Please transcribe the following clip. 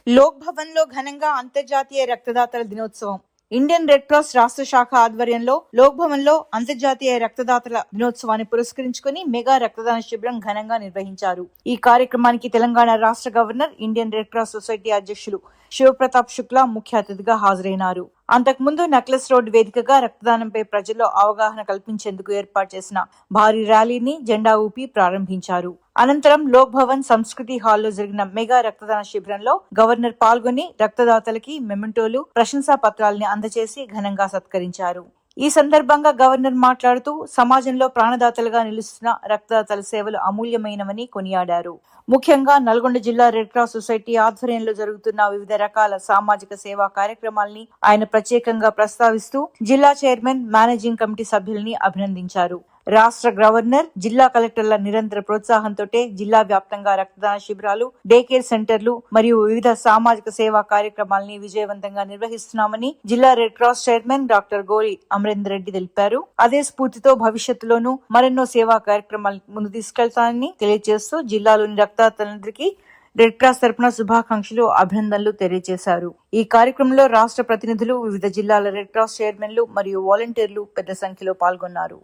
లోక్ భవన్ లో ఘనంగా అంతర్జాతీయ రక్తదాతల దినోత్సవం. ఇండియన్ రెడ్ క్రాస్ రాష్ట్ర శాఖ ఆధ్వర్యంలో లోక్ భవన్ లో అంతర్జాతీయ రక్తదాతల దినోత్సవాన్ని పురస్కరించుకుని మెగా రక్తదాన శిబిరం ఘనంగా నిర్వహించారు. ఈ కార్యక్రమానికి తెలంగాణ రాష్ట్ర governor, Indian red cross society అధ్యక్షులు శివప్రతాప్ శుక్లా ముఖ్య అతిథిగా హాజరైనారు. అంతకుముందు నెక్లెస్ రోడ్ వేదికగా రక్తదానంపై ప్రజల్లో అవగాహన కల్పించేందుకు ఏర్పాటు చేసిన భారీ ర్యాలీని జెండా ఊపి ప్రారంభించారు. అనంతరం లోక్ భవన్ సంస్కృతి హాల్లో జరిగిన మెగా రక్తదాన శిబిరంలో గవర్నర్ పాల్గొని రక్తదాతలకి మెమెంటోలు, ప్రశంసా పత్రాలని అందజేసి ఘనంగా సత్కరించారు. ఈ సందర్భంగా గవర్నర్ మాట్లాడుతూ సమాజంలో ప్రాణదాతలుగా నిలుస్తున్న రక్తదాతల సేవలు అమూల్యమైనవని కొనియాడారు. ముఖ్యంగా నల్గొండ జిల్లా రెడ్ క్రాస్ సొసైటీ ఆధ్వర్యంలో జరుగుతున్న వివిధ రకాల సామాజిక సేవా కార్యక్రమాల్ని ఆయన ప్రత్యేకంగా ప్రస్తావిస్తూ జిల్లా చైర్మన్, మేనేజింగ్ కమిటీ సభ్యుల్ని అభినందించారు. రాష్ట్ర గవర్నర్, జిల్లా కలెక్టర్ల నిరంతర ప్రోత్సాహంతోటే జిల్లా వ్యాప్తంగా రక్తదాన శిబిరాలు, డే కేర్ సెంటర్లు మరియు వివిధ సామాజిక సేవా కార్యక్రమాలని విజయవంతంగా నిర్వహిస్తున్నామని జిల్లా రెడ్ క్రాస్ చైర్మన్ డాక్టర్ గోరి అమరేందర్ రెడ్డి తెలిపారు. అదే స్ఫూర్తితో భవిష్యత్తులోనూ మరెన్నో సేవా కార్యక్రమాలు ముందు తీసుకెళ్తానని తెలియజేస్తూ జిల్లాలోని రక్తదాతలందరికీ రెడ్ క్రాస్ తరపున శుభాకాంక్షలు, అభినందనలు తెలియజేశారు. ఈ కార్యక్రమంలో రాష్ట్ర ప్రతినిధులు, వివిధ జిల్లాల రెడ్ క్రాస్ చైర్మన్లు మరియు వాలంటీర్లు పెద్ద సంఖ్యలో పాల్గొన్నారు.